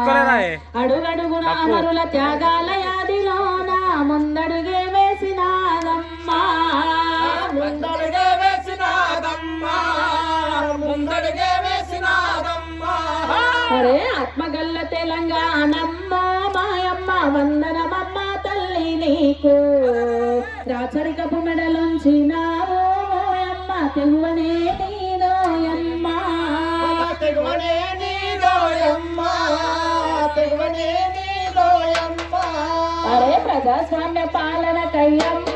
అడుగడుగున అమరుల త్యాగాల యాదిలోన ముందడుగే వేసినాదమ్మా ముందడుగే వేసినాదమ్మా ముందడుగే వేసినాదమ్మా అరే ఆత్మగల్ల తెలంగాణమ్మ మాయమ్మ వందనమమ్మ తల్లి నీకు రాచరికపు మెడలుంచినావు ఓయమ్మ తెగువనే నీదోయమ్మ తెగువనే నీదోయమ్మ తెగువనే నీదోయమ్మ అరే ప్రజాస్వామ్య పాలన కయ్యమ్మ